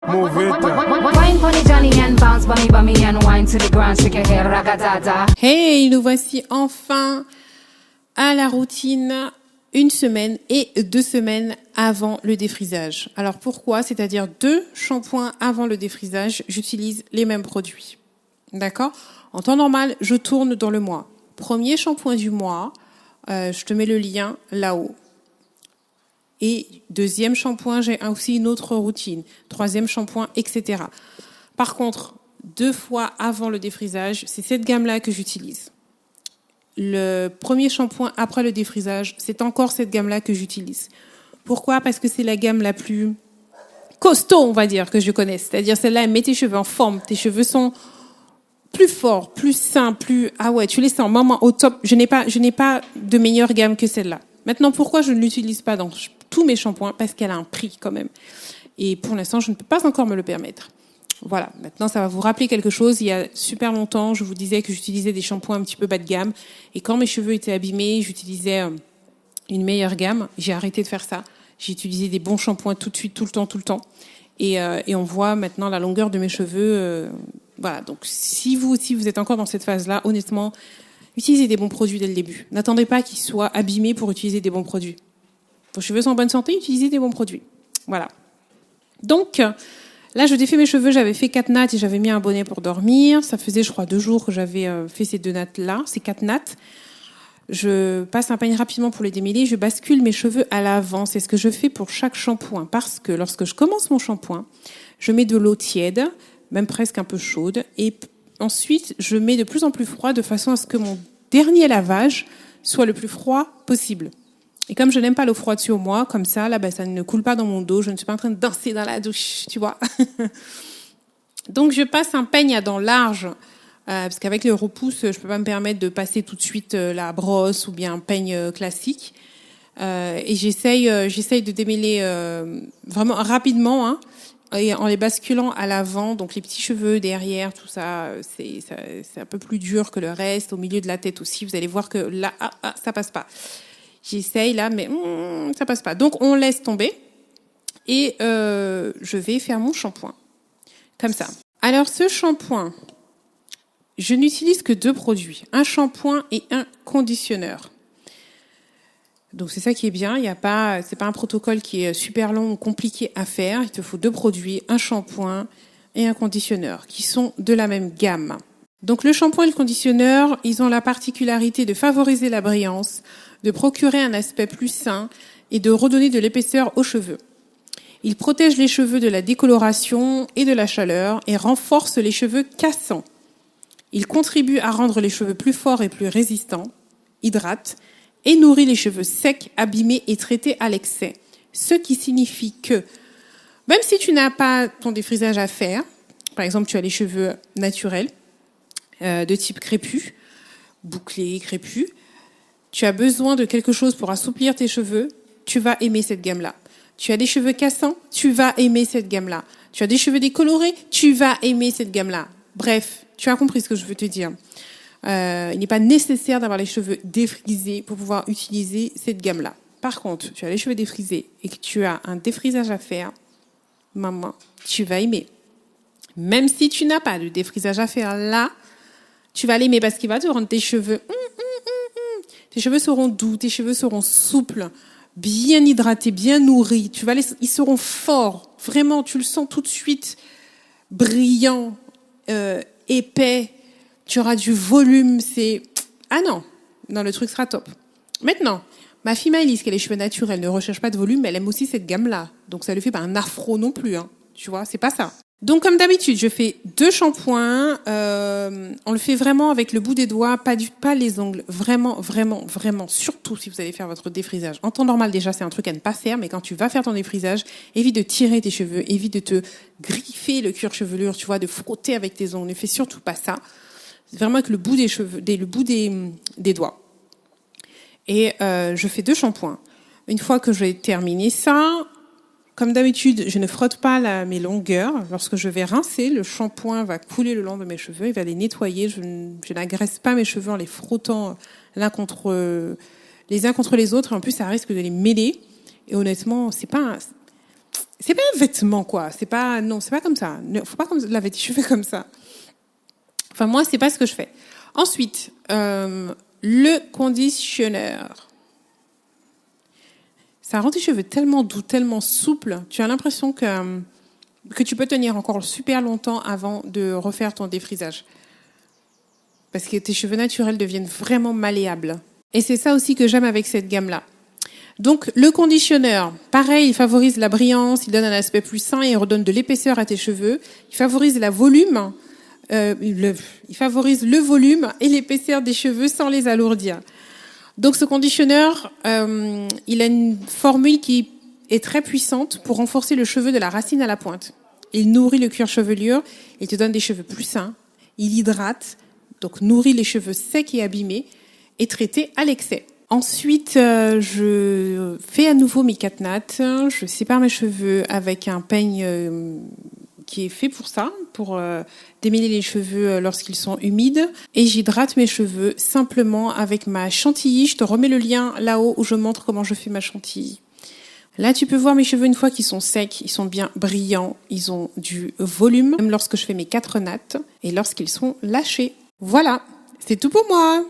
Move it. Wine pon the Johnny and bounce bunny and wine to the ground, shake your head, ragatata. Hey, nous voici enfin à la routine 1 semaine et 2 semaines avant le défrisage. Alors pourquoi? C'est-à-dire 2 shampoings avant le défrisage, j'utilise les mêmes produits. D'accord? En temps normal, je tourne dans le mois. Premier shampoing du mois, je te mets le lien là-haut. Et deuxième shampoing, j'ai aussi une autre routine. Troisième shampoing, etc. Par contre, 2 fois avant le défrisage, c'est cette gamme-là que j'utilise. Le premier shampoing après le défrisage, c'est encore cette gamme-là que j'utilise. Pourquoi? Parce que c'est la gamme la plus costaud, on va dire, que je connaisse. C'est-à-dire celle-là, elle met tes cheveux en forme. Tes cheveux sont plus forts, plus sains, plus... Ah ouais, tu les sens vraiment au top. Je n'ai pas de meilleure gamme que celle-là. Maintenant, pourquoi je ne l'utilise pas dans tous mes shampoings? Parce qu'elle a un prix quand même. Et pour l'instant, je ne peux pas encore me le permettre. Voilà, maintenant ça va vous rappeler quelque chose. Il y a super longtemps, je vous disais que j'utilisais des shampoings un petit peu bas de gamme. Et quand mes cheveux étaient abîmés, j'utilisais une meilleure gamme. J'ai arrêté de faire ça. J'ai utilisé des bons shampoings tout de suite, tout le temps. Et on voit maintenant la longueur de mes cheveux. Voilà, donc si vous êtes encore dans cette phase-là, honnêtement, utilisez des bons produits dès le début. N'attendez pas qu'ils soient abîmés pour utiliser des bons produits. Vos cheveux sont en bonne santé, utilisez des bons produits. Voilà. Donc... Là, je défais mes cheveux, j'avais fait 4 nattes et j'avais mis un bonnet pour dormir. Ça faisait, je crois, 2 jours que j'avais fait ces 2 nattes-là, ces 4 nattes. Je passe un peigne rapidement pour les démêler. Je bascule mes cheveux à l'avant. C'est ce que je fais pour chaque shampoing. Parce que lorsque je commence mon shampoing, je mets de l'eau tiède, même presque un peu chaude. Et ensuite, je mets de plus en plus froid de façon à ce que mon dernier lavage soit le plus froid possible. Et comme je n'aime pas l'eau froide sur moi, comme ça, là, ça ne coule pas dans mon dos. Je ne suis pas en train de danser dans la douche, tu vois. Donc, je passe un peigne à dents larges, parce qu'avec le repousse, je peux pas me permettre de passer tout de suite la brosse ou bien un peigne classique. Et j'essaye de démêler vraiment rapidement, hein, et en les basculant à l'avant. Donc, les petits cheveux derrière, tout ça, c'est un peu plus dur que le reste. Au milieu de la tête aussi, vous allez voir que là, ça passe pas. J'essaye là, mais ça passe pas. Donc, on laisse tomber et je vais faire mon shampoing. Comme ça. Alors, ce shampoing, je n'utilise que 2 produits. Un shampoing et un conditionneur. Donc, c'est ça qui est bien. C'est pas un protocole qui est super long ou compliqué à faire. Il te faut 2 produits, un shampoing et un conditionneur, qui sont de la même gamme. Donc, le shampoing et le conditionneur, ils ont la particularité de favoriser la brillance, de procurer un aspect plus sain et de redonner de l'épaisseur aux cheveux. Il protège les cheveux de la décoloration et de la chaleur et renforce les cheveux cassants. Il contribue à rendre les cheveux plus forts et plus résistants, hydrate et nourrit les cheveux secs, abîmés et traités à l'excès. Ce qui signifie que, même si tu n'as pas ton défrisage à faire, par exemple tu as les cheveux naturels, de type crépus, bouclés, crépus, tu as besoin de quelque chose pour assouplir tes cheveux, tu vas aimer cette gamme-là. Tu as des cheveux cassants, tu vas aimer cette gamme-là. Tu as des cheveux décolorés, tu vas aimer cette gamme-là. Bref, tu as compris ce que je veux te dire. Il n'est pas nécessaire d'avoir les cheveux défrisés pour pouvoir utiliser cette gamme-là. Par contre, tu as les cheveux défrisés et que tu as un défrisage à faire, maman, tu vas aimer. Même si tu n'as pas de défrisage à faire là, tu vas l'aimer parce qu'il va te rendre tes cheveux... Tes cheveux seront doux, tes cheveux seront souples, bien hydratés, bien nourris. Ils seront forts. Vraiment, tu le sens tout de suite. Brillant, épais. Tu auras du volume. Ah non, le truc sera top. Maintenant, ma fille Maëlys, qui a les cheveux naturels, ne recherche pas de volume, mais elle aime aussi cette gamme-là. Donc ça ne lui fait pas un afro non plus. Hein. Tu vois, c'est pas ça. Donc, comme d'habitude, je fais 2 shampoings. On le fait vraiment avec le bout des doigts, pas les ongles. Vraiment, vraiment, vraiment. Surtout si vous allez faire votre défrisage. En temps normal, déjà, c'est un truc à ne pas faire. Mais quand tu vas faire ton défrisage, évite de tirer tes cheveux, évite de te griffer le cuir chevelure, tu vois, de frotter avec tes ongles. Ne fais surtout pas ça. C'est vraiment avec le bout des cheveux, le bout des doigts. Et je fais 2 shampoings. Une fois que j'ai terminé ça, comme d'habitude, je ne frotte pas mes longueurs. Lorsque je vais rincer, le shampoing va couler le long de mes cheveux, il va les nettoyer. Je n'agresse pas mes cheveux en les frottant les uns contre les autres. En plus, ça risque de les mêler. Et honnêtement, c'est pas un vêtement, quoi. C'est pas comme ça. Faut pas laver tes cheveux comme ça. Enfin, moi, c'est pas ce que je fais. Ensuite, le conditionneur. Ça rend tes cheveux tellement doux, tellement souples. Tu as l'impression que tu peux tenir encore super longtemps avant de refaire ton défrisage. Parce que tes cheveux naturels deviennent vraiment malléables. Et c'est ça aussi que j'aime avec cette gamme-là. Donc, le conditionneur, pareil, il favorise la brillance, il donne un aspect plus sain et redonne de l'épaisseur à tes cheveux. Il favorise il favorise le volume et l'épaisseur des cheveux sans les alourdir. Donc, ce conditionneur, il a une formule qui est très puissante pour renforcer le cheveu de la racine à la pointe. Il nourrit le cuir chevelu, il te donne des cheveux plus sains, il hydrate, donc nourrit les cheveux secs et abîmés et traités à l'excès. Ensuite, je fais à nouveau mes 4 nattes. Je sépare mes cheveux avec un peigne qui est fait pour ça, pour démêler les cheveux lorsqu'ils sont humides. Et j'hydrate mes cheveux simplement avec ma chantilly. Je te remets le lien là-haut où je montre comment je fais ma chantilly. Là, tu peux voir mes cheveux une fois qu'ils sont secs, ils sont bien brillants, ils ont du volume, même lorsque je fais mes 4 nattes et lorsqu'ils sont lâchés. Voilà, c'est tout pour moi.